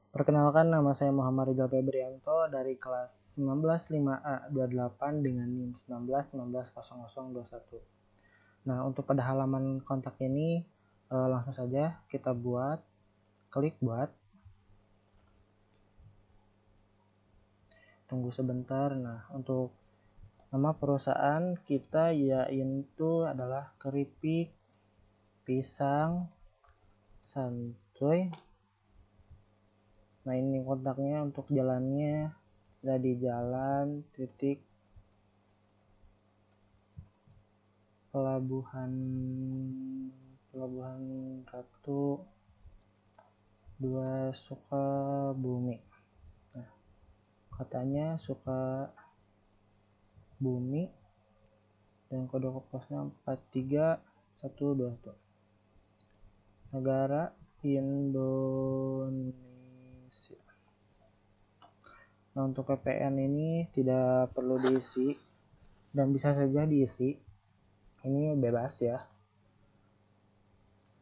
Perkenalkan, nama saya Muhammad Rizal Febrianto dari kelas 19 5A 28 dengan NIM 19190021. Nah, untuk pada halaman kontak ini langsung saja kita klik buat. Tunggu sebentar. Nah, untuk nama perusahaan kita yaitu adalah Keripik Pisang Santuy. Nah, ini kontaknya. Untuk jalannya ada di Jalan Titik Pelabuhan Ratu 2 Sukabumi. Nah, katanya Sukabumi dan kode posnya 43121. Negara Indonesia. Nah, untuk PPN ini tidak perlu diisi dan bisa saja diisi. Ini bebas ya.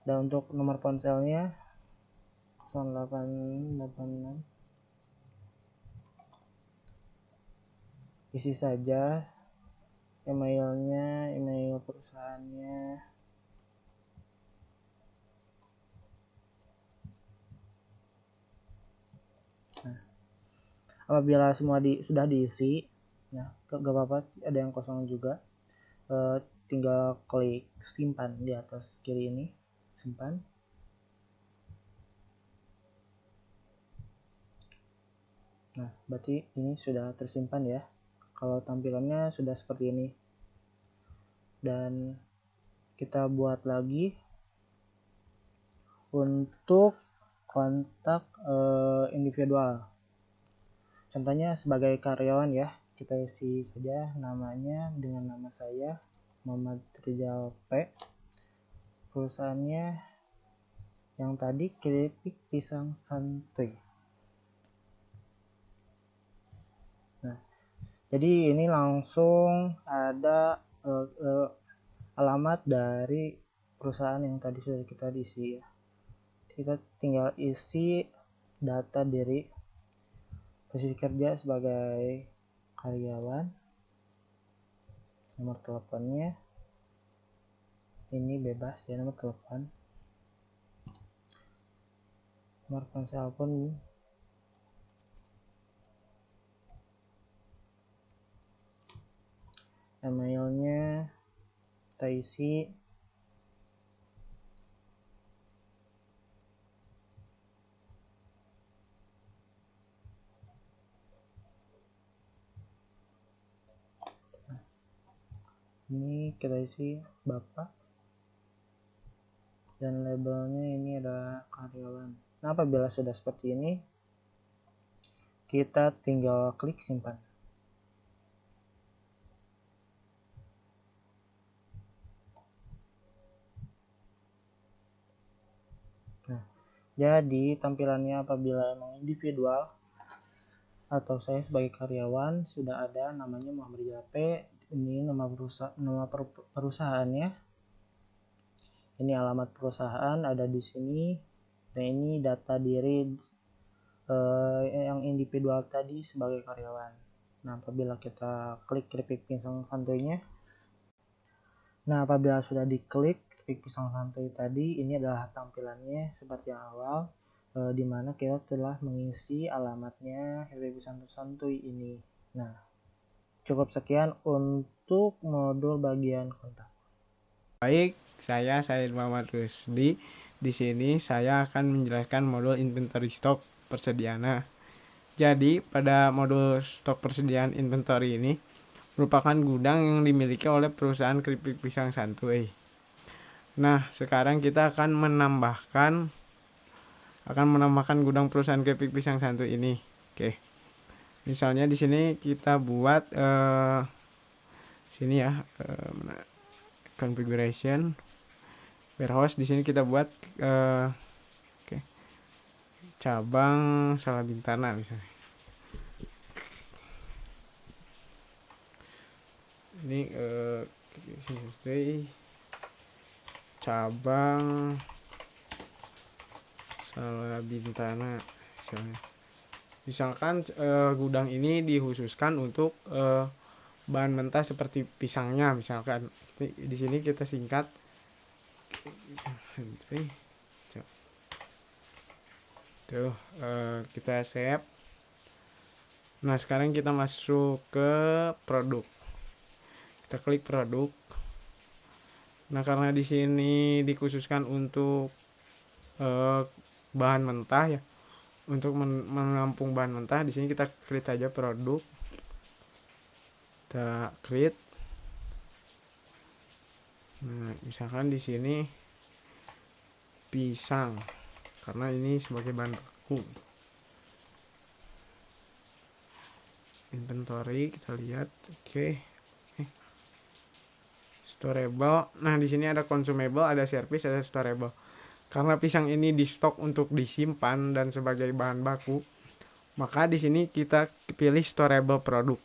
Dan untuk nomor ponselnya 0886. Isi saja emailnya, email perusahaannya. Nah, apabila semua sudah diisi, nah gak apa-apa, ada yang kosong juga, tinggal klik simpan di atas kiri ini, simpan. Nah, berarti ini sudah tersimpan ya. Kalau tampilannya sudah seperti ini. Dan kita buat lagi untuk kontak individual. Contohnya sebagai karyawan ya, kita isi saja namanya dengan nama saya Muhammad Rizal P. Perusahaannya yang tadi Keripik Pisang Santuy. Nah, jadi ini langsung ada alamat dari perusahaan yang tadi sudah kita isi ya. Kita tinggal isi data diri, posisi kerja sebagai karyawan, nomor teleponnya ini bebas ya, nomor telepon, nomor ponsel pun emailnya kita isi. Ini kita isi Bapak dan labelnya ini adalah karyawan. Nah, apabila sudah seperti ini, kita tinggal klik simpan. Nah, jadi tampilannya apabila memang individual atau saya sebagai karyawan sudah ada namanya Muhammad Rizal P. Ini nama perusahaannya. Ini alamat perusahaan ada di sini. Nah, ini data diri yang individual tadi sebagai karyawan. Nah, apabila kita klik Keripik Pisang Santuynya. Nah, apabila sudah diklik Keripik Pisang Santuy tadi, ini adalah tampilannya seperti yang awal, di mana kita telah mengisi alamatnya Keripik Pisang Santuy ini. Nah, cukup sekian untuk modul bagian kontak. Baik, saya Said Muhammad Rusdi. Di sini saya akan menjelaskan modul inventory stok persediaan. Jadi, pada modul stok persediaan inventory ini merupakan gudang yang dimiliki oleh perusahaan Keripik Pisang Santuy. Nah, sekarang kita akan menambahkan gudang perusahaan Keripik Pisang Santuy ini. Oke. Misalnya di sini kita buat sini ya, configuration warehouse. Di sini kita buat cabang Salabintana misalnya. Ini cabang Salabintana Misalkan gudang ini dikhususkan untuk bahan mentah seperti pisangnya, misalkan di sini kita singkat tuh, kita save. Nah sekarang kita masuk ke produk, kita klik produk. Nah karena di sini dikhususkan untuk bahan mentah ya, untuk menampung bahan mentah, di sini kita klik saja produk, kita create. Nah misalkan di sini pisang, karena ini sebagai bahan baku. Inventory kita lihat, oke. Storable. Nah di sini ada consumable, ada service, ada storable. Karena pisang ini di stok untuk disimpan dan sebagai bahan baku, maka di sini kita pilih storable produk.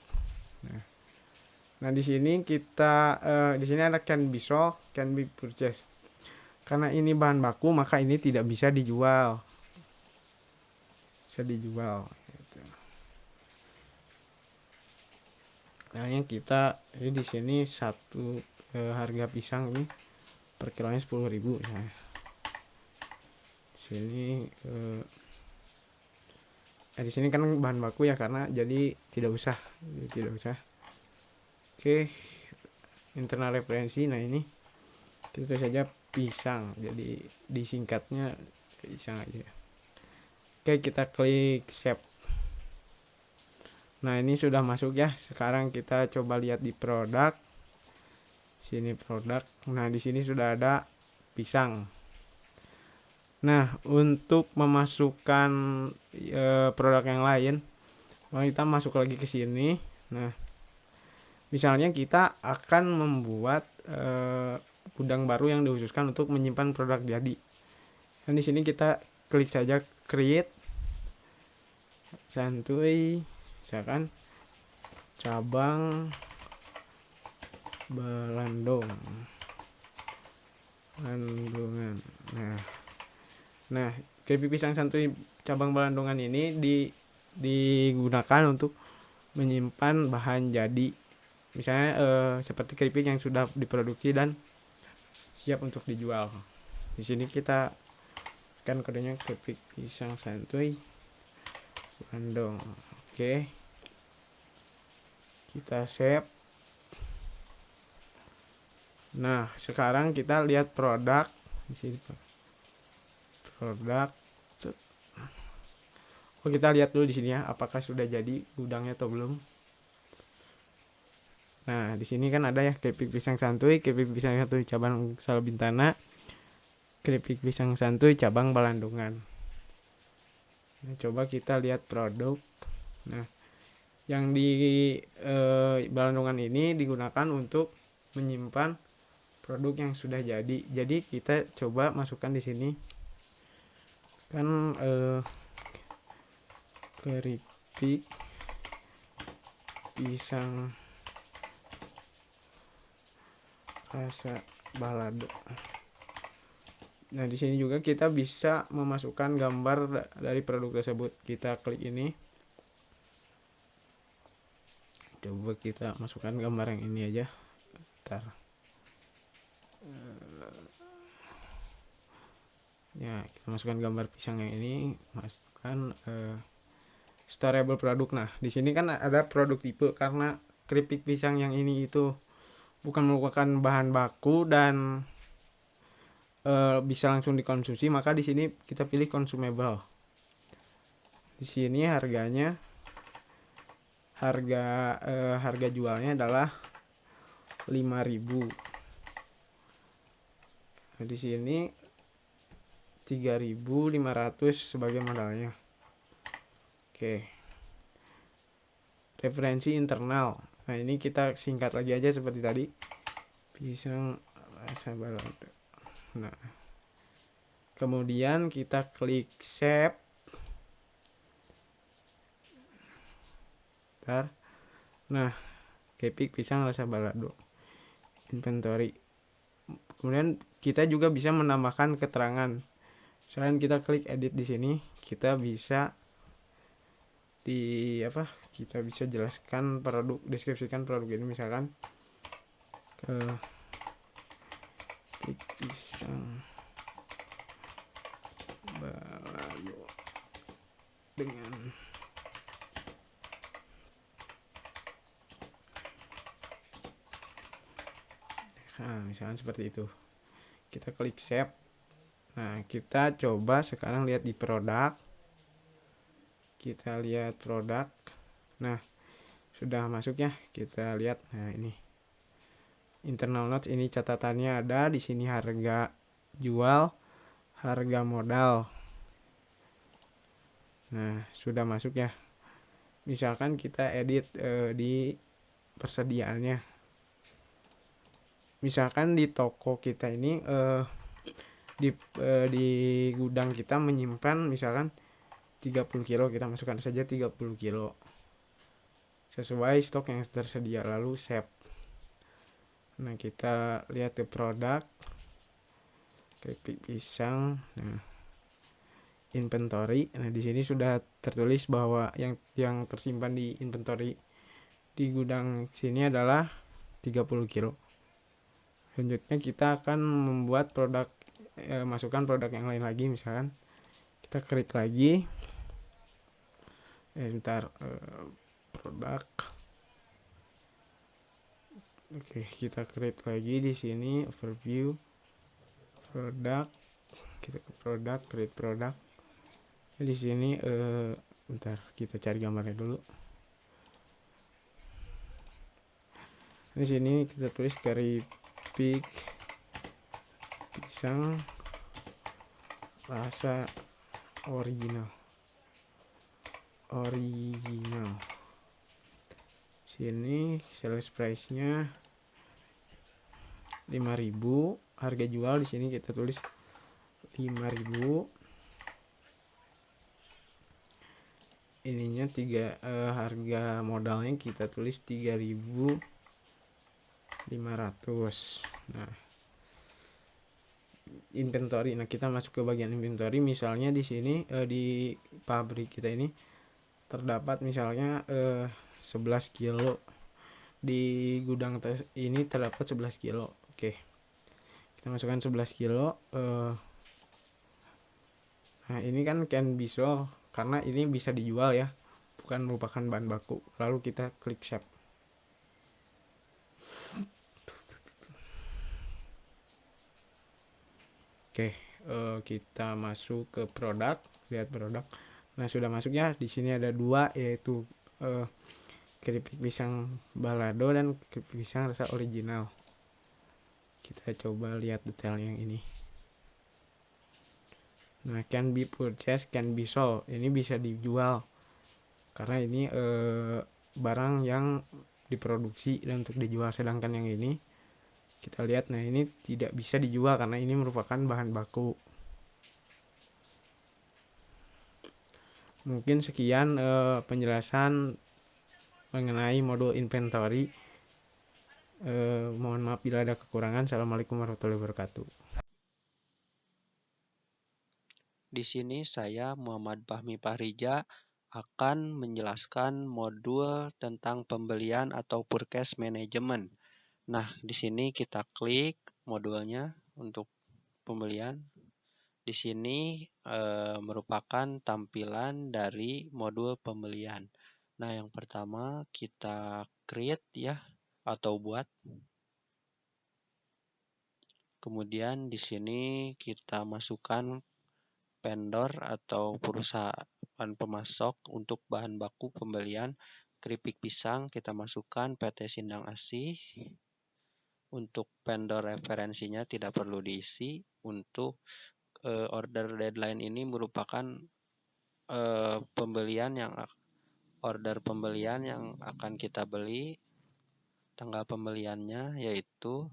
Nah di sini kita di sini ada can be sold, can be purchased. Karena ini bahan baku, maka ini tidak bisa dijual. Bisa dijual. Gitu. Nah yang kita ini di sini satu harga pisang ini per kilonya 10.000 ya. Sini di sini kan bahan baku ya, karena jadi tidak usah. Oke, internal referensi. Nah ini kita saja pisang, jadi disingkatnya pisang aja. Oke, kita klik save. Nah ini sudah masuk ya. Sekarang kita coba lihat di produk. Sini produk. Nah di sini sudah ada pisang. Nah untuk memasukkan produk yang lain, kita masuk lagi ke sini. Nah misalnya kita akan membuat gudang baru yang dikhususkan untuk menyimpan produk jadi. Dan di sini kita klik saja create santuy, misalkan cabang Bandungan. Nah, keripik pisang santuy cabang Bandungan ini digunakan untuk menyimpan bahan jadi. Misalnya seperti keripik yang sudah diproduksi dan siap untuk dijual. Di sini kita kan kodenya keripik pisang santuy Bandung. Oke. Kita save. Nah, sekarang kita lihat produk di sini. Produk. Kita lihat dulu di sini ya, apakah sudah jadi gudangnya atau belum. Nah, di sini kan ada ya keripik pisang santuy cabang Salbintana, keripik pisang santuy cabang Balandungan. Nah, coba kita lihat produk. Nah, yang di Balandungan ini digunakan untuk menyimpan produk yang sudah jadi. Jadi kita coba masukkan di sini kan keripik pisang rasa balado. Nah di sini juga kita bisa memasukkan gambar dari produk tersebut. Kita klik ini, coba kita masukkan gambar yang ini aja. Bentar. Ya kita masukkan gambar pisang yang ini, masukkan storable produk. Nah di sini kan ada produk tipe, karena keripik pisang yang ini itu bukan merupakan bahan baku dan bisa langsung dikonsumsi, maka di sini kita pilih consumable. Di sini harganya harga jualnya adalah 5.000. Nah, di sini 3.500 sebagai modalnya. Oke. Referensi internal. Nah, ini kita singkat lagi aja seperti tadi. Pisang rasa balado. Nah. Kemudian kita klik save. Bentar. Nah, keripik pisang rasa balado. Inventory. Kemudian kita juga bisa menambahkan keterangan. Selain kita klik edit di sini, kita bisa kita bisa jelaskan deskripsikan produk ini, misalkan pisang balado dengan misalkan seperti itu. Kita klik save. Nah, kita coba sekarang lihat di produk. Kita lihat produk. Nah, sudah masuk ya. Kita lihat. Nah, ini internal notes, ini catatannya ada di sini, harga jual, harga modal. Nah, sudah masuk ya. Misalkan kita edit di persediaannya. Misalkan di toko kita ini di gudang kita menyimpan misalkan 30 kilo, kita masukkan saja 30 kilo sesuai stok yang tersedia, lalu save. Nah, kita lihat ke produk, keripik pisang. Nah, inventory. Nah, di sini sudah tertulis bahwa yang tersimpan di inventory di gudang sini adalah 30 kilo. Selanjutnya kita akan membuat masukkan produk yang lain lagi, misalkan kita klik lagi produk. Oke, kita create lagi di sini overview produk, kita ke produk, create produk. Di sini kita cari gambarnya dulu. Di sini kita tulis keripik pisang rasa original. Sini sales price-nya 5.000, harga jual di sini kita tulis 5.000. Ininya harga modalnya kita tulis 3.500. Nah, inventory. Nah, kita masuk ke bagian inventory. Misalnya di sini di pabrik kita ini terdapat misalnya 11 kilo. Di gudang ini terdapat 11 kilo. Oke, kita masukkan 11 kilo. Nah, ini kan can be sold karena ini bisa dijual ya, bukan merupakan bahan baku. Lalu kita klik save. Oke, kita masuk ke produk, lihat produk. Nah, sudah masuk ya. Di sini ada dua, yaitu keripik pisang balado dan keripik pisang rasa original. Kita coba lihat detail yang ini. Nah, can be purchased, can be sold. Ini bisa dijual karena ini barang yang diproduksi dan untuk dijual. Sedangkan yang ini kita lihat, nah ini tidak bisa dijual karena ini merupakan bahan baku. Mungkin sekian penjelasan mengenai modul inventory. Mohon maaf bila ada kekurangan. Assalamualaikum warahmatullahi wabarakatuh. Di sini saya Muhammad Fahmi Fahrija akan menjelaskan modul tentang pembelian atau purchase management. Nah, di sini kita klik modulnya untuk pembelian. Di sini merupakan tampilan dari modul pembelian. Nah, yang pertama kita create ya, atau buat. Kemudian di sini kita masukkan vendor atau perusahaan pemasok untuk bahan baku pembelian keripik pisang. Kita masukkan PT Sindang Asih. Untuk vendor referensinya tidak perlu diisi. Untuk order deadline ini merupakan order pembelian yang akan kita beli. Tanggal pembeliannya yaitu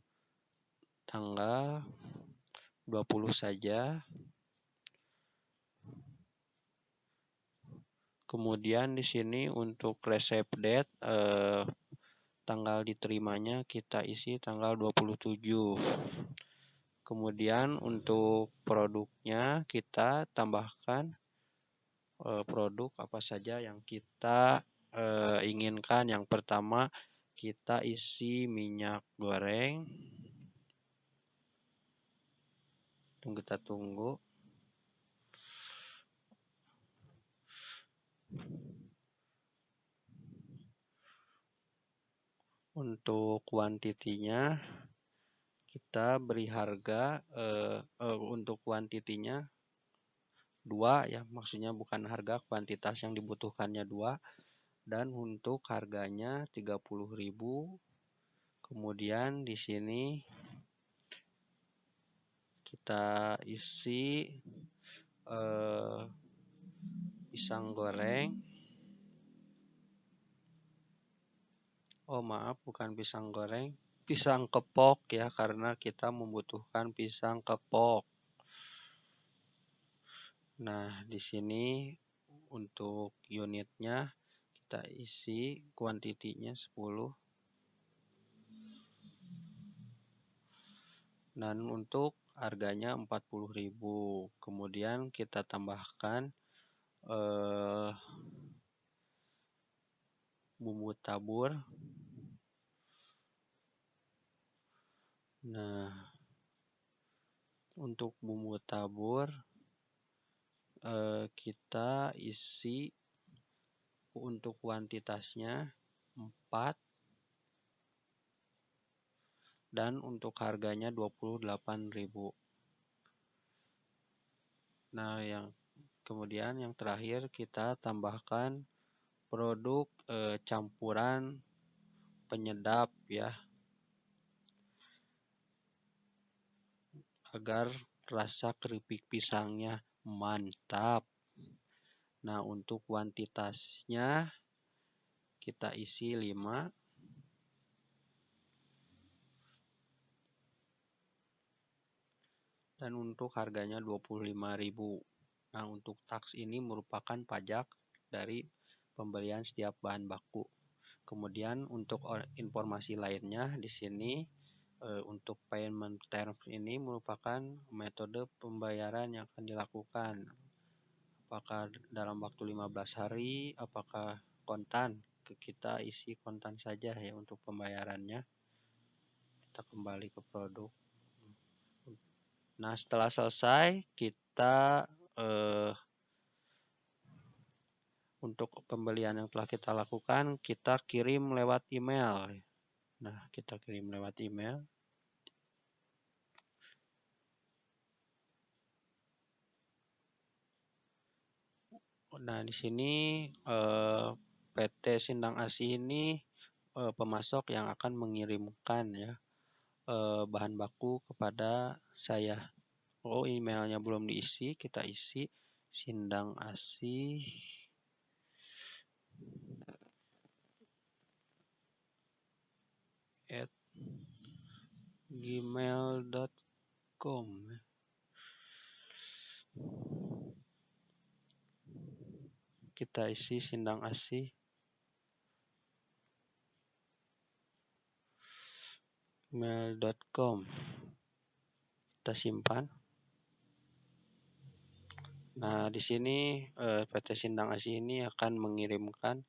tanggal 20 saja. Kemudian di sini untuk receipt date tanggal diterimanya kita isi tanggal 27. Kemudian untuk produknya kita tambahkan produk apa saja yang kita inginkan. Yang pertama, kita isi minyak goreng. Kita tunggu. Untuk kuantitinya kita beri harga untuk kuantitinya 2 ya, maksudnya bukan harga, kuantitas yang dibutuhkannya 2, dan untuk harganya 30.000. Kemudian di sini kita isi pisang goreng. Oh maaf, bukan pisang goreng, pisang kepok ya, karena kita membutuhkan pisang kepok. Nah, di sini untuk unitnya kita isi kuantitinya 10. Dan untuk harganya 40.000. Kemudian kita tambahkan bumbu tabur. Nah, untuk bumbu tabur kita isi untuk kuantitasnya 4, dan untuk harganya 28.000. Nah, kemudian yang terakhir kita tambahkan produk campuran penyedap ya, agar rasa keripik pisangnya mantap. Nah, untuk kuantitasnya kita isi 5. Dan untuk harganya 25.000. Nah, untuk taks ini merupakan pajak dari pembelian setiap bahan baku. Kemudian untuk informasi lainnya di sini untuk payment terms ini merupakan metode pembayaran yang akan dilakukan. Apakah dalam waktu 15 hari, apakah kontan? Kita isi kontan saja ya untuk pembayarannya. Kita kembali ke produk. Nah, setelah selesai kita untuk pembelian yang telah kita lakukan, kita kirim lewat email. Nah, kita kirim lewat email. Nah, di sini PT Sindang ASI ini pemasok yang akan mengirimkan ya bahan baku kepada saya. Oh, emailnya belum diisi, kita isi Sindang ASI @gmail.com. Kita isi Sindang ASI gmail.com. Kita simpan. Nah, di sini PT Sindang ASI ini akan mengirimkan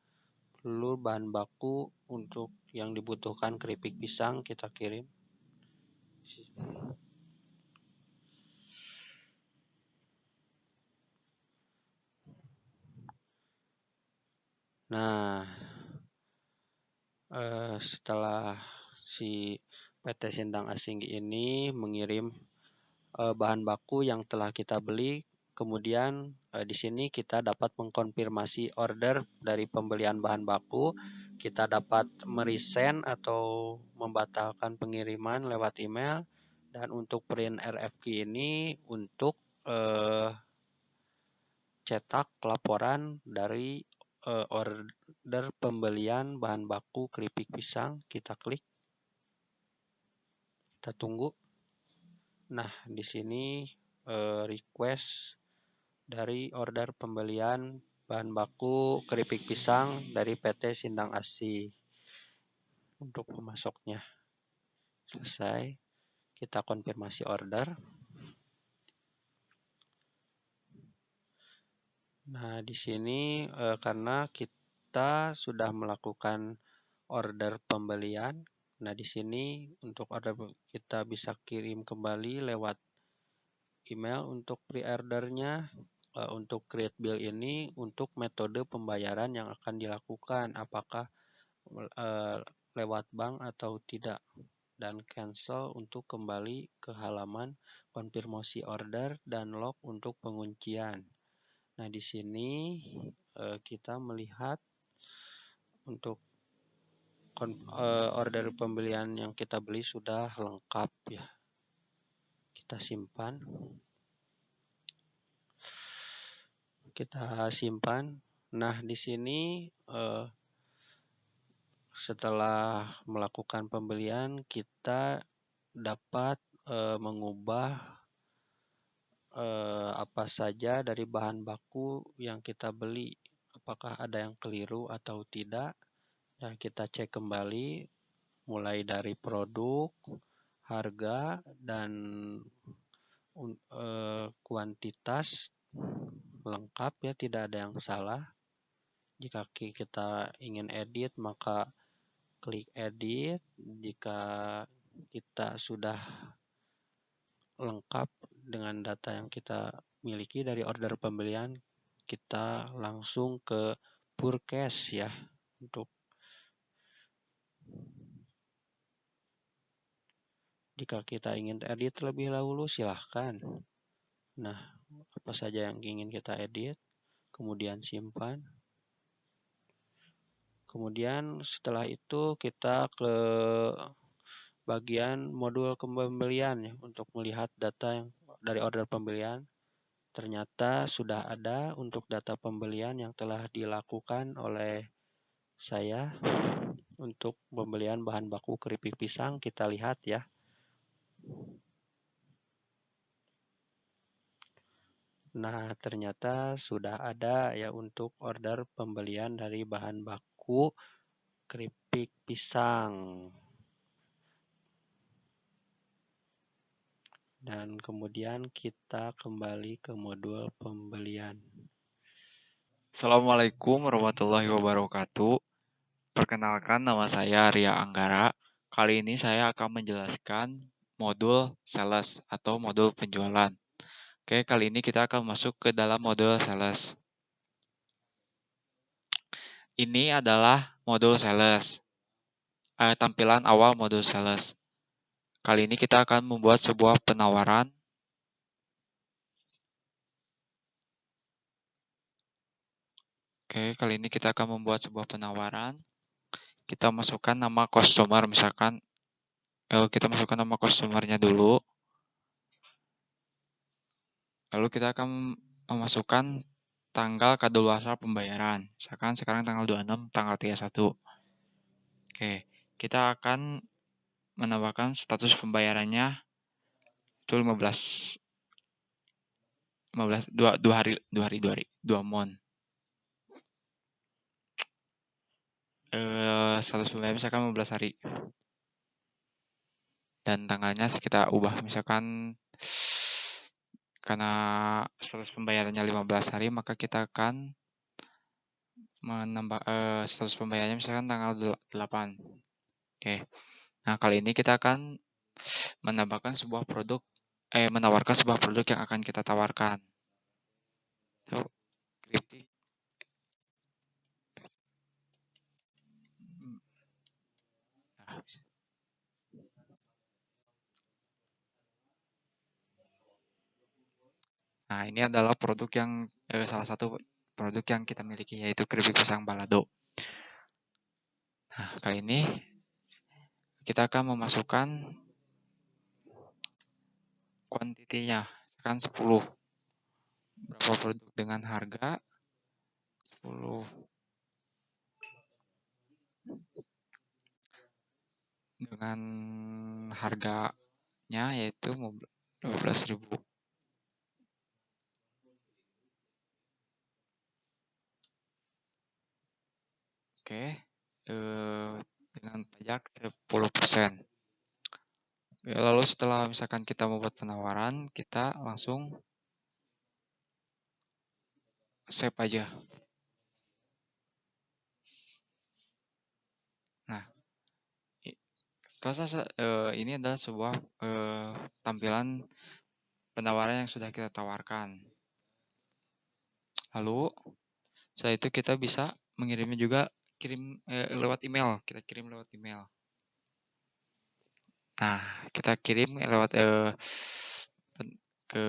seluruh bahan baku untuk yang dibutuhkan keripik pisang, kita kirim. Nah, setelah si PT Sindang ASI ini mengirim bahan baku yang telah kita beli, kemudian di sini kita dapat mengkonfirmasi order dari pembelian bahan baku. Kita dapat meresend atau membatalkan pengiriman lewat email. Dan untuk print RFQ ini untuk cetak laporan dari order pembelian bahan baku keripik pisang. Kita klik, kita tunggu. Nah, di sini request dari order pembelian bahan baku keripik pisang dari PT Sindang ASI. Untuk pemasoknya selesai, kita konfirmasi order. Nah, di sini karena kita sudah melakukan order pembelian. Nah, di sini untuk order kita bisa kirim kembali lewat email untuk pre-ordernya. Untuk create bill ini untuk metode pembayaran yang akan dilakukan, apakah lewat bank atau tidak, dan cancel untuk kembali ke halaman konfirmasi order dan log untuk penguncian. Nah, di sini kita melihat untuk order pembelian yang kita beli sudah lengkap ya. Kita simpan. Nah, di sini setelah melakukan pembelian kita dapat mengubah apa saja dari bahan baku yang kita beli. Apakah ada yang keliru atau tidak. Dan kita cek kembali mulai dari produk, harga, dan kuantitas lengkap ya, tidak ada yang salah. Jika kita ingin edit maka klik edit. Jika kita sudah lengkap dengan data yang kita miliki dari order pembelian, kita langsung ke purchase ya. Untuk jika kita ingin edit terlebih dahulu silahkan. Nah, apa saja yang ingin kita edit, kemudian simpan. Kemudian setelah itu kita ke bagian modul pembelian ya, untuk melihat data yang dari order pembelian. Ternyata sudah ada untuk data pembelian yang telah dilakukan oleh saya untuk pembelian bahan baku keripik pisang. Kita lihat ya. Nah, ternyata sudah ada ya untuk order pembelian dari bahan baku keripik pisang. Dan kemudian kita kembali ke modul pembelian. Assalamualaikum warahmatullahi wabarakatuh. Perkenalkan, nama saya Ria Anggara. Kali ini saya akan menjelaskan modul sales atau modul penjualan. Oke, kali ini kita akan masuk ke dalam modul sales. Ini adalah modul sales. Tampilan awal modul sales. Kali ini kita akan membuat sebuah penawaran. Oke, kali ini kita akan membuat sebuah penawaran. Kita masukkan nama customer, misalkan kita masukkan nama customernya dulu. Lalu kita akan memasukkan tanggal kadaluarsa pembayaran. Misalkan sekarang tanggal 26, tanggal 31. Oke, kita akan menambahkan status pembayarannya itu 15 2 month. Status pembayaran misalkan 15 hari. Dan tanggalnya kita ubah, misalkan karena status pembayarannya 15 hari, maka kita akan menambah status pembayarannya misalkan tanggal 8. Oke. Nah, kali ini kita akan menawarkan sebuah produk yang akan kita tawarkan. So, keripik. Nah, ini adalah produk yang salah satu produk yang kita miliki, yaitu keripik pisang balado. Nah, kali ini kita akan memasukkan kuantitinya, kan 10. Berapa produk dengan harga 10. Dengan harganya yaitu 12.000. Oke, dengan pajak 10%. Lalu setelah misalkan kita membuat penawaran, kita langsung save aja. Nah, ini adalah sebuah tampilan penawaran yang sudah kita tawarkan. Lalu setelah itu kita bisa mengirimnya juga lewat email. Kita kirim lewat email. Nah, kita kirim lewat ke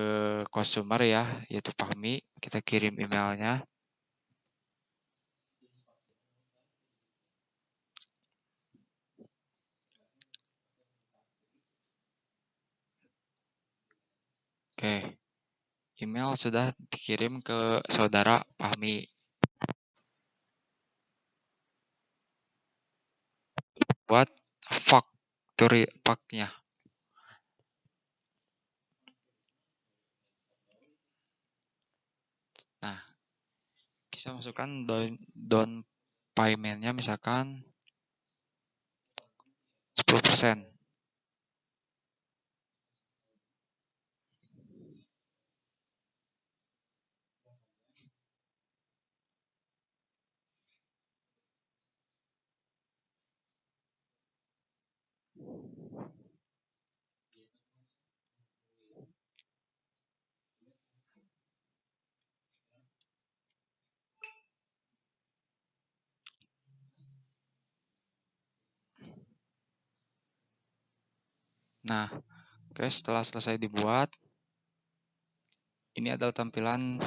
consumer ya, yaitu Fahmi. Kita kirim emailnya. Oke, email sudah dikirim ke saudara Fahmi. Buat factory pack-nya. Nah, kita masukkan down payment-nya misalkan 10%. Nah, oke, setelah selesai dibuat, ini adalah tampilan.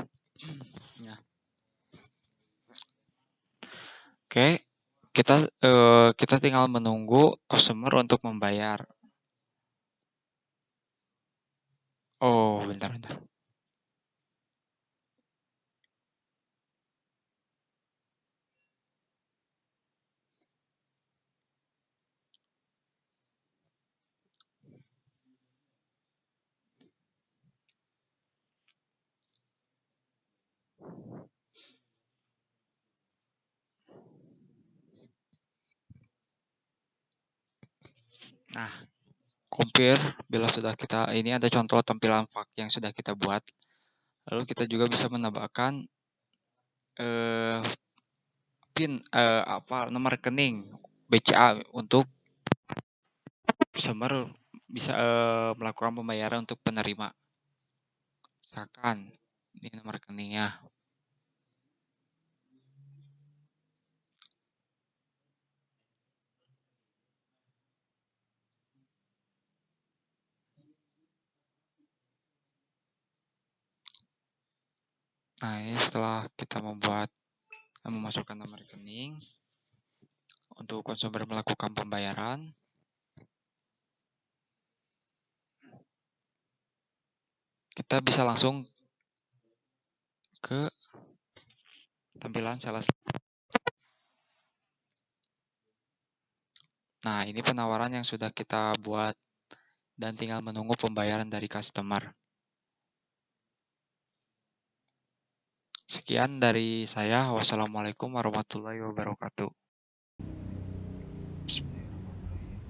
Oke, kita tinggal menunggu customer untuk membayar. Oh, bentar. Nah, compare bila sudah ini ada contoh tampilan fak yang sudah kita buat. Lalu kita juga bisa menambahkan nomor rekening BCA untuk customer bisa melakukan pembayaran untuk penerima. Misalkan ini nomor rekeningnya. Nah, ini setelah kita memasukkan nomor rekening untuk konsumer melakukan pembayaran, kita bisa langsung ke tampilan sales. Nah, ini penawaran yang sudah kita buat dan tinggal menunggu pembayaran dari customer. Sekian dari saya. Wassalamualaikum warahmatullahi wabarakatuh. Bismillahirrahmanirrahim.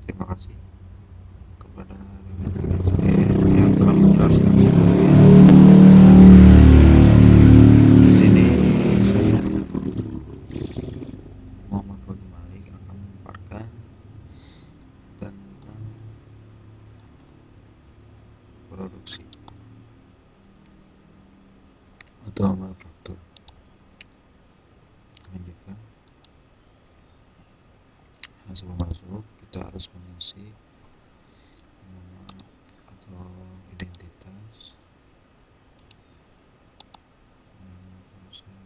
Terima kasih kepada saya yang telah menjelaskan. Di sini saya Muhammad Fauzi Malik akan memaparkan tentang produksi atau manufaktur. Lanjutkan. Sebelum masuk, kita harus mengisi nama atau identitas, nama perusahaan,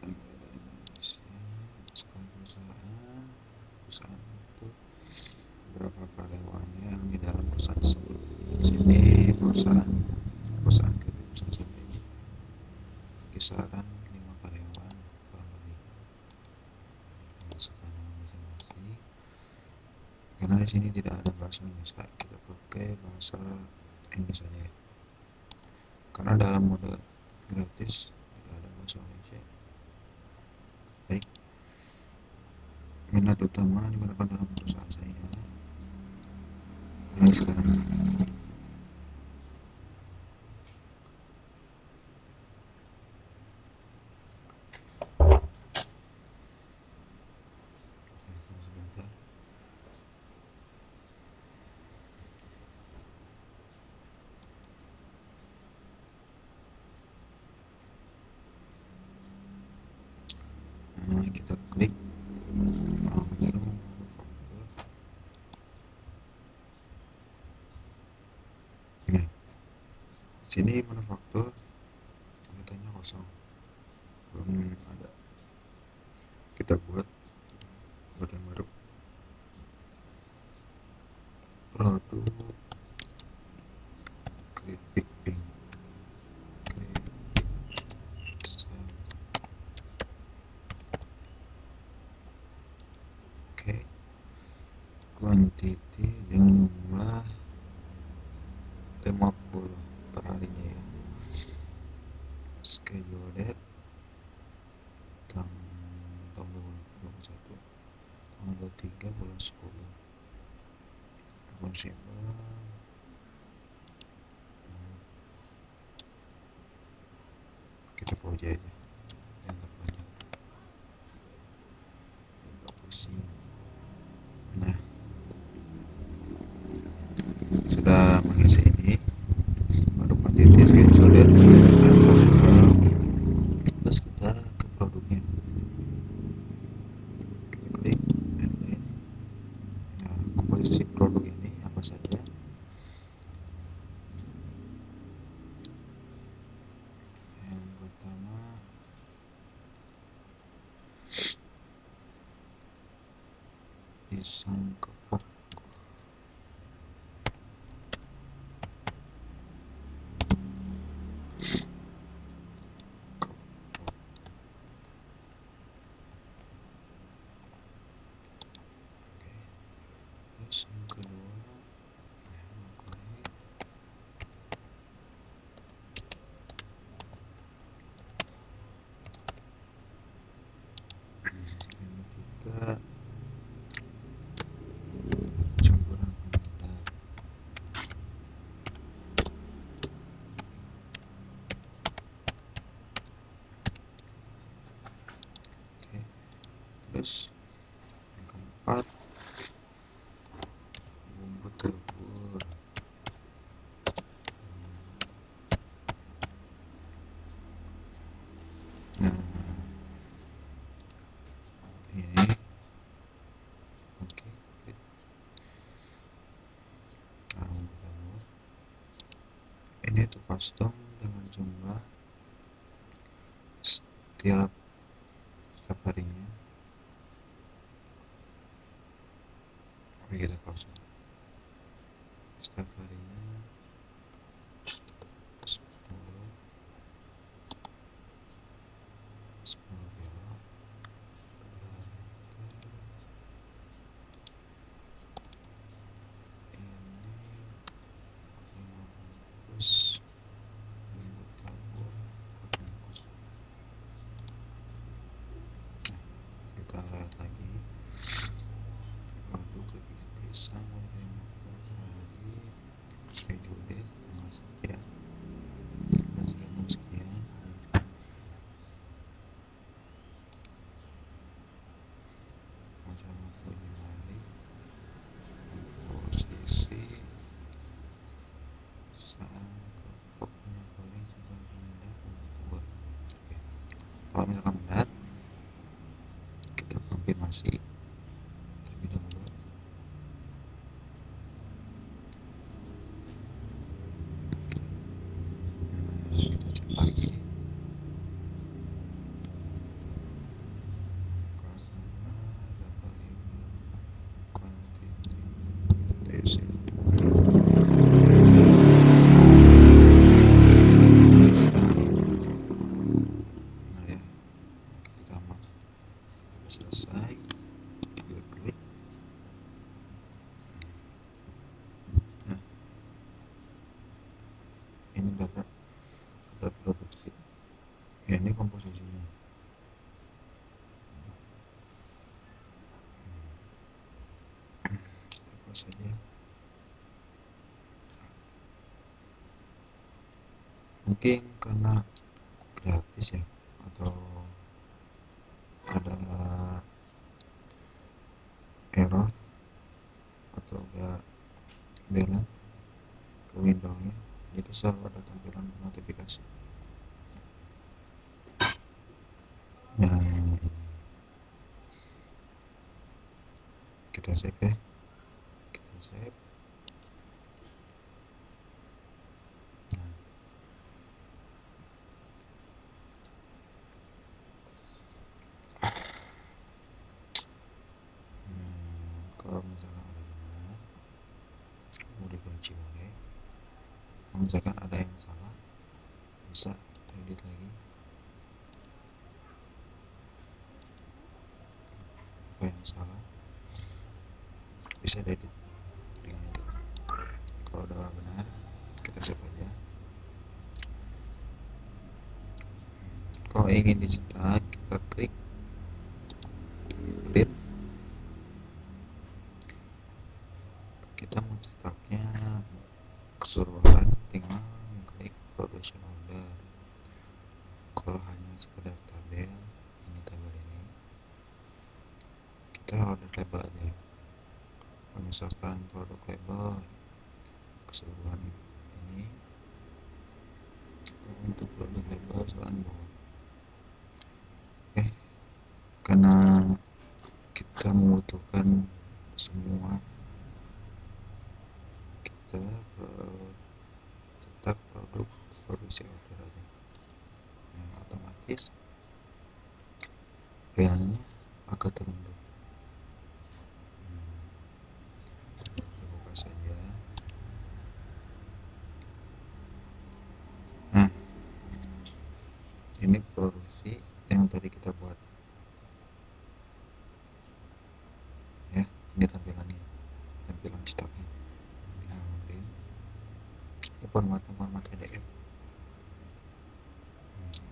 negara Indonesia, skala perusahaan itu berapa karyawannya yang di dalam perusahaan tersebut. Di sini perusahaan ini kisaran 5 karyawan kurang lebih. Masukkan nama masing-masing. Karena di sini tidak ada bahasa Indonesia, kita pakai bahasa Inggris saja. Karena dalam mode gratis tidak ada bahasa Indonesia. Baik. minat utama digunakan dalam perusahaan saya. Mulai sekarang. Tunggu sebentar. Kita klik langsung manufaktur. Nah, sini manufaktur katanya kosong, belum ada. Kita buat yang baru. Produk keripik pink. Oke. Quantity dengan jumlah 50 per harinya ya. Schedule date tahun 2021 tanggal 23 bulan 10. Responsible kita puja aja yang terpanjang, agak pusing. Nah, sudah mengisi ini baru quantity schedule date dan possible. Terus kita ke produknya, kita klik edit. Nah, komposisi produk ini apa saja? Yang pertama pisang kepok. Terus yang kedua yang ketiga campuran penyedap. Oke. Terus yang keempat bumbu dapur. Nah, ini oke. Nah, bumbu dapur ini tuh custom dengan jumlah setiap harinya. Kita custom setiap harinya 10 kilo berarti ini 5 bungkus bumbu tabur 4 bungkus. Nah, kita lihat lagi produk keripik pisang mulai 50 per hari, schedule date tanggal sekian, bulan sekian dan sekian, macam 55 hari, posisi pisang kepok minyak goreng campuran penyedap bumbu tabur. Oke, kalau misalkan benar kita konfirmasi terlebih dahulu. Kita cek lagi customer dapat email quantity TC. Nah ya, kita masuk selesai, kita klik. Nah, ini data produksi, ini komposisinya. saja. Mungkin karena gratis ya, atau ada error atau enggak balance ke window-nya, jadi selalu ada tampilan notifikasi. Nah, ini kita save ya, kita save. Kalau misalkan ada benar, mau dikunci boleh. Kalau misalkan ada yang salah, bisa edit lagi. Apa yang salah bisa diedit dengan edit. Kalau udah benar, kita save aja. Kalau ingin dicetak, kita klik print. Kita mau cetaknya keseluruhan, tinggal klik production order. Kalau hanya sekedar tabel, ini tabel ini, kita order label aja. Kalau misalkan produk label keseluruhan ini, untuk produk label selain bawah. Oke, karena kita membutuhkan semua, kita cetak produk produksi order aja. Nah, otomatis filenya agak terundur. Kita buka saja. Nah, ini produksi yang tadi kita buat ya, ini tampilannya, tampilan cetaknya. Tinggal print. Ini format PDF.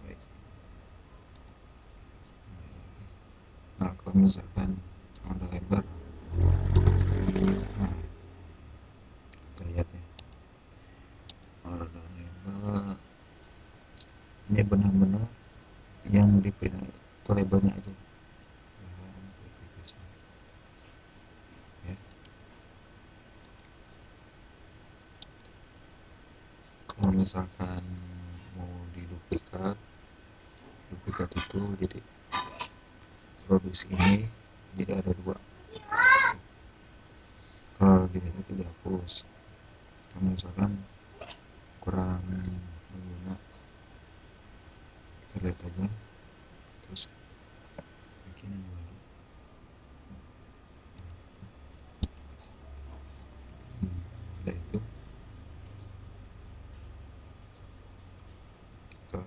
Baik. Nah, kalau misalkan ada lebar, nah, kita lihat ya, order label ini benar-benar yang di print itu labelnya aja, bahan TPPC ya. Kalau misalkan mau duplikat itu jadi produksi ini jadi ada dua. Kalau dilihat itu dihapus. Kalau misalkan kurang berguna, kita lihat aja, terus bikin yang baru. Udah itu kita